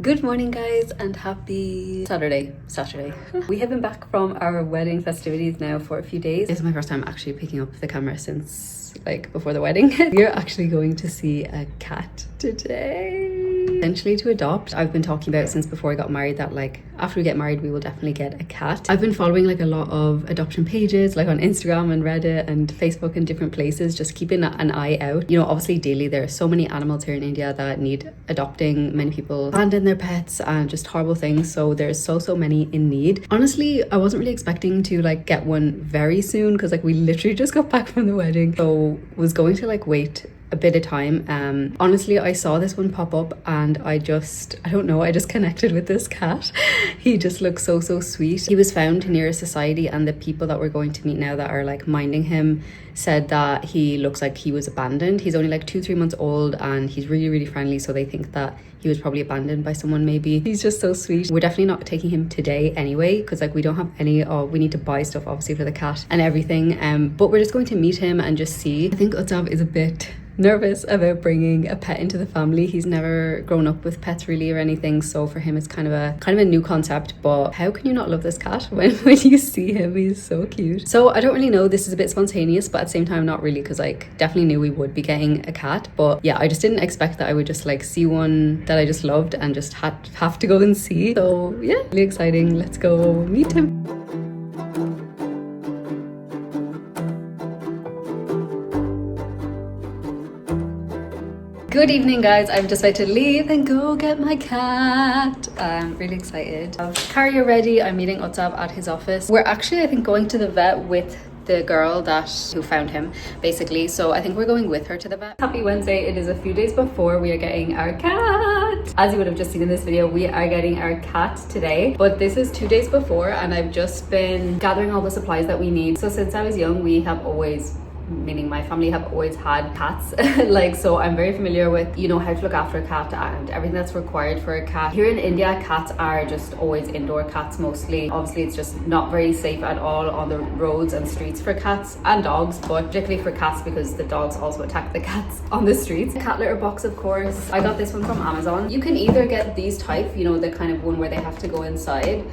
Good morning guys and happy Saturday. We have been back from our wedding festivities now for a few days. This is my first time actually picking up the camera since like before the wedding. We're actually going to see a cat today. Essentially to adopt. I've been talking about since before I got married that like after we get married we will definitely get a cat. I've been following like a lot of adoption pages like on Instagram and Reddit and Facebook and different places, just keeping an eye out. You know, obviously daily there are so many animals here in India that need adopting. Many people abandon their pets and just horrible things, so there's so many in need. Honestly, I wasn't really expecting to like get one very soon because like we literally just got back from the wedding, so was going to like wait a bit of time. Honestly, I saw this one pop up and I just connected with this cat. He just looks so sweet. He was found near a society and the people that we're going to meet now that are like minding him said that he looks like he was abandoned. He's only like 2-3 months old and he's really friendly, so they think that he was probably abandoned by someone maybe. He's just so sweet. We're definitely not taking him today anyway because like we don't have any, we need to buy stuff obviously for the cat and everything, but we're just going to meet him and just see. I think Utsav is a bit nervous about bringing a pet into the family. He's never grown up with pets really or anything, so for him it's kind of a new concept. But how can you not love this cat when you see him? He's so cute. So I don't really know, this is a bit spontaneous, but at the same time not really, because like definitely knew we would be getting a cat. But yeah, I just didn't expect that I would just like see one that I just loved and just have to go and see. So yeah, really exciting. Let's go meet him. Good evening guys, I'm just about to leave and go get my cat. I'm really excited. Carrier ready. I'm meeting Utsav at his office. We're actually I think going to the vet with the girl who found him basically, so I think we're going with her to the vet. Happy Wednesday. It is a few days before we are getting our cat. As you would have just seen in this video, we are getting our cat today, but this is 2 days before and I've just been gathering all the supplies that we need. So since I was young, we have always, meaning my family, have always had cats. Like, so I'm very familiar with, you know, how to look after a cat and everything that's required for a cat. Here in India, cats are just always indoor cats mostly. Obviously it's just not very safe at all on the roads and streets for cats and dogs, but particularly for cats because the dogs also attack the cats on the streets. Cat litter box, of course. I got this one from Amazon. You can either get these type, you know, the kind of one where they have to go inside,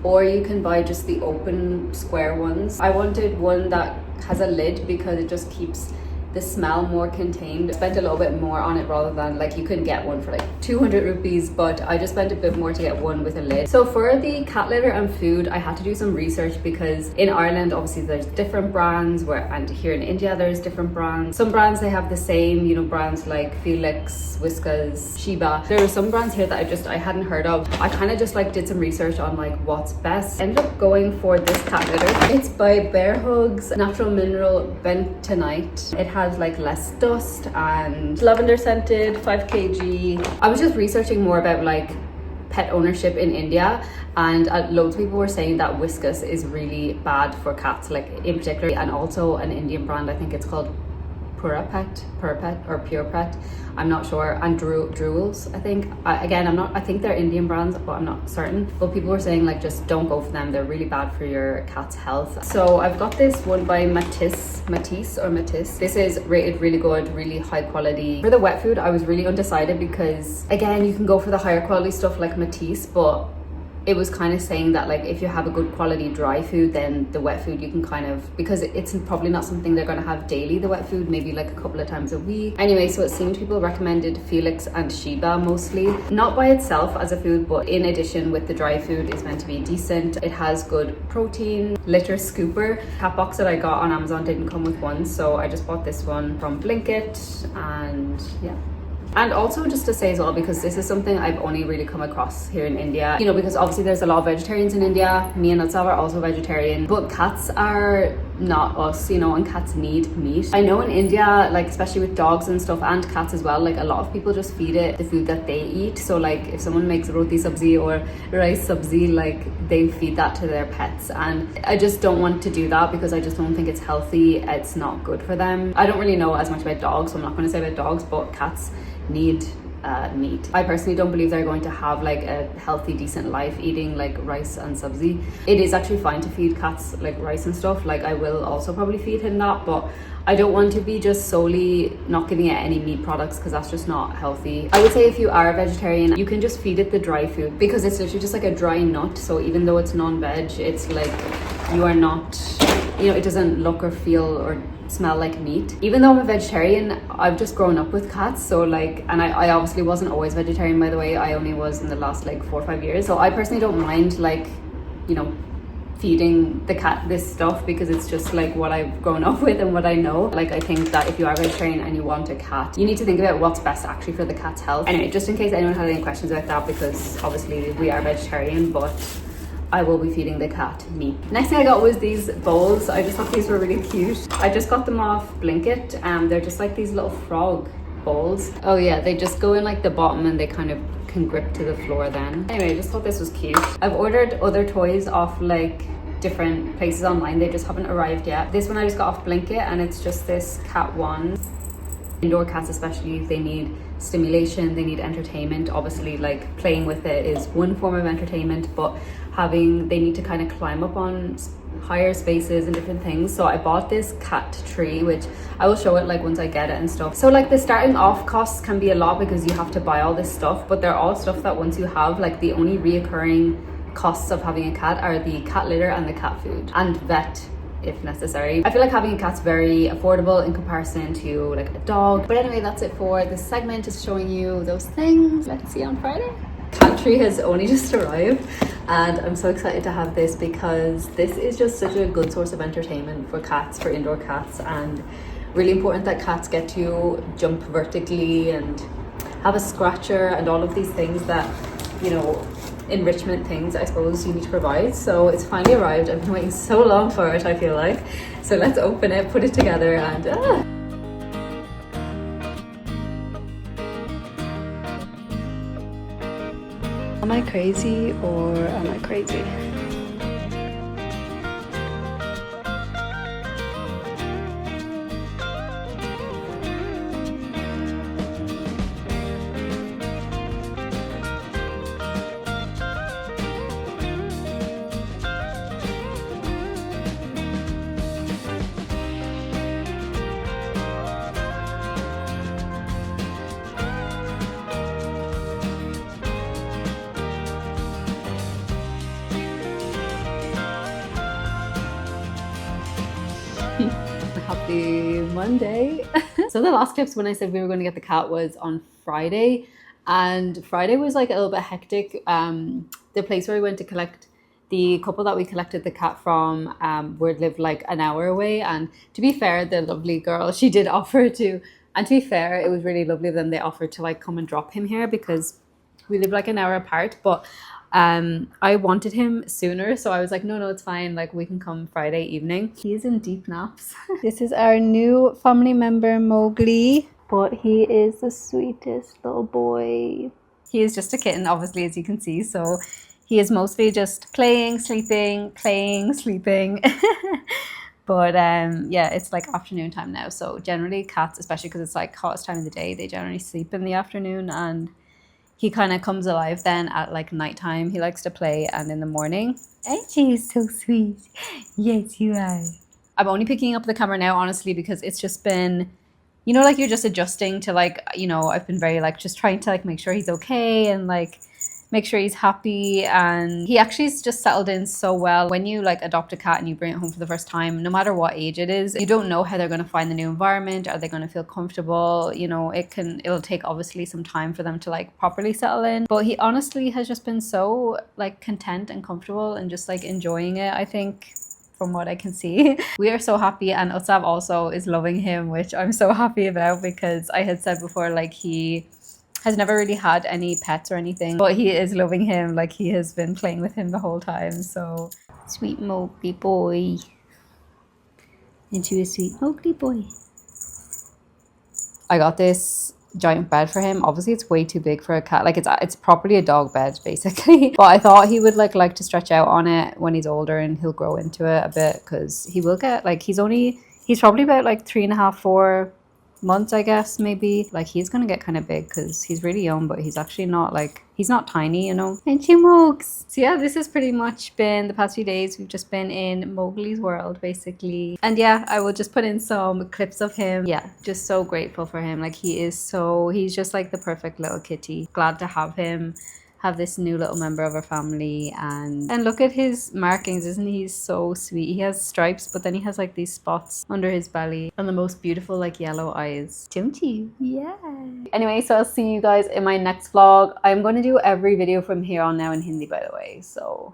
or you can buy just the open square ones. I wanted one that has a lid because it just keeps the smell more contained. I spent a little bit more on it rather than like you can get one for like 200 rupees, but I just spent a bit more to get one with a lid. So for the cat litter and food, I had to do some research because in Ireland obviously there's different brands, and here in India there's different brands. Some brands they have the same, you know, brands like Felix, Whiskas, Sheba. There are some brands here that I hadn't heard of. I kind of just like did some research on like what's best. Ended up going for this cat litter. It's by Bear Hugs Natural Mineral Bentonite. It has like less dust and lavender scented, 5 kg. I was just researching more about like pet ownership in India, and loads of people were saying that Whiskas is really bad for cats, like in particular, and also an Indian brand, I think it's called Pure Pet or Pure Pet, I'm not sure, and Drools, I think. I think they're Indian brands, but I'm not certain. But people were saying like just don't go for them, they're really bad for your cat's health. So I've got this one by Matisse. This is rated really good, really high quality. For the wet food I was really undecided because again you can go for the higher quality stuff like Matisse, but it was kind of saying that like if you have a good quality dry food, then the wet food you can kind of, because it's probably not something they're going to have daily, the wet food, maybe like a couple of times a week. Anyway, so it seemed people recommended Felix and Sheba mostly. Not by itself as a food, but in addition with the dry food is meant to be decent. It has good protein. Litter scooper. Cat box that I got on Amazon didn't come with one, so I just bought this one from Blinkit, and yeah. And also just to say as well, because this is something I've only really come across here in India, you know, because obviously there's a lot of vegetarians in India. Me and Utsav are also vegetarian, but cats are not us, you know, and cats need meat. I know in India, like especially with dogs and stuff and cats as well, like a lot of people just feed it the food that they eat. So like if someone makes roti sabzi or rice sabzi, like they feed that to their pets, and I just don't want to do that because I just don't think it's healthy. It's not good for them. I don't really know as much about dogs, so I'm not going to say about dogs, but cats need meat. I personally don't believe they're going to have like a healthy, decent life eating like rice and sabzi. It is actually fine to feed cats like rice and stuff. Like I will also probably feed him that, but I don't want to be just solely not giving it any meat products because that's just not healthy. I would say if you are a vegetarian, you can just feed it the dry food because it's literally just like a dry nut. So even though it's non-veg, it's like you are not, you know, it doesn't look or feel or smell like meat. Even though I'm a vegetarian, I've just grown up with cats, so like, and I obviously wasn't always vegetarian, by the way. I only was in the last like 4 or 5 years. So I personally don't mind like, you know, feeding the cat this stuff because it's just like what I've grown up with and what I know. Like I think that if you are vegetarian and you want a cat, you need to think about what's best actually for the cat's health. Anyway, just in case anyone had any questions about that, because obviously we are vegetarian, but I will be feeding the cat meat. Next thing I got was these bowls. I just thought these were really cute. I just got them off Blinkit. They're just like these little frog bowls. Oh yeah, they just go in like the bottom and they kind of can grip to the floor then. Anyway, I just thought this was cute. I've ordered other toys off like different places online. They just haven't arrived yet. This one I just got off Blinkit and it's just this cat wand. Indoor cats especially, they need stimulation, they need entertainment. Obviously like playing with it is one form of entertainment, but they need to kind of climb up on higher spaces and different things. So I bought this cat tree, which I will show it like once I get it and stuff. So like the starting off costs can be a lot because you have to buy all this stuff, but they're all stuff that once you have, like the only reoccurring costs of having a cat are the cat litter and the cat food and vet if necessary. I feel like having a cat's very affordable in comparison to like a dog. But anyway, that's it for this segment, just showing you those things. Let's see on Friday. Cat tree has only just arrived and I'm so excited to have this because this is just such a good source of entertainment for cats, for indoor cats, and really important that cats get to jump vertically and have a scratcher and all of these things that, you know, enrichment things I suppose you need to provide. So it's finally arrived. I've been waiting so long for it, I feel like. So let's open it, put it together, and Am I crazy or am I crazy? Happy Monday. So the last clips when I said we were going to get the cat was on Friday, and Friday was like a little bit hectic. The place where we went to collect the couple that we collected the cat from lived like an hour away, and to be fair, the lovely girl, she did offer to, and to be fair, it was really lovely of them, they offered to like come and drop him here because we live like an hour apart. But I wanted him sooner, so I was like, no, it's fine, like we can come Friday evening. He is in deep naps. This is our new family member, Mowgli, but he is the sweetest little boy. He is just a kitten, obviously, as you can see, so he is mostly just playing, sleeping, playing, sleeping. But yeah, it's like afternoon time now, so generally cats, especially because it's like hottest time of the day, they generally sleep in the afternoon, and he kind of comes alive then at like nighttime. He likes to play, and in the morning. Aren't you so sweet? Yes, you are. I'm only picking up the camera now, honestly, because it's just been, you know, like you're just adjusting to like, you know, I've been very like just trying to like make sure he's okay and like make sure he's happy. And he actually just settled in so well. When you like adopt a cat and you bring it home for the first time, no matter what age it is, you don't know how they're going to find the new environment. Are they going to feel comfortable? You know, it'll take obviously some time for them to like properly settle in. But he honestly has just been so like content and comfortable and just like enjoying it, I think, from what I can see. We are so happy, and Utsav also is loving him, which I'm so happy about, because I had said before, like he has never really had any pets or anything, but he is loving him. Like he has been playing with him the whole time. So sweet Mowgli boy. Into a sweet Mowgli boy. I got this giant bed for him. Obviously it's way too big for a cat. Like it's properly a dog bed basically. But I thought he would like to stretch out on it when he's older and he'll grow into it a bit, because he will get like, he's probably about like 3.5, 4, months, I guess, maybe. Like, he's gonna get kind of big because he's really young, but he's actually not like, he's not tiny, you know. And Chimooks. So yeah, this has pretty much been the past few days. We've just been in Mowgli's world, basically. And yeah, I will just put in some clips of him. Yeah, just so grateful for him. Like, he's just like the perfect little kitty. Glad to have him, have this new little member of our family. And look at his markings, isn't he so sweet? He has stripes, but then he has like these spots under his belly and the most beautiful like yellow eyes. Don't you? Yeah. Anyway, so I'll see you guys in my next vlog. I'm going to do every video from here on now in Hindi, by the way. So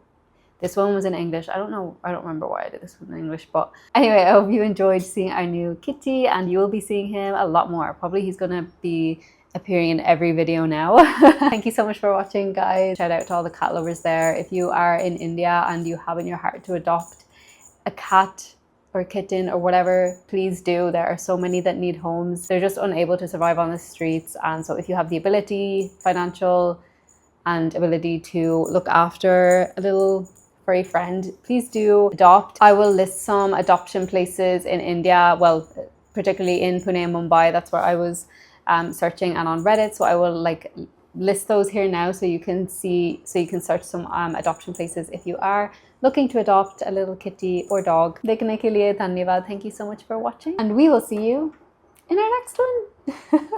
this one was in English. I don't remember why I did this one in English, but anyway, I hope you enjoyed seeing our new kitty, and you will be seeing him a lot more. Probably he's gonna be appearing in every video now. Thank you so much for watching, guys. Shout out to all the cat lovers there. If you are in India and you have in your heart to adopt a cat or a kitten or whatever, please do. There are so many that need homes. They're just unable to survive on the streets, and so if you have the ability, financial and ability to look after a little furry friend, please do adopt. I will list some adoption places in India, well, particularly in Pune and Mumbai. That's where I was searching, and on Reddit. So I will like list those here now so you can see, so you can search some adoption places if you are looking to adopt a little kitty or dog. Dekhne ke liye dhanyavad. Thank you so much for watching, and we will see you in our next one.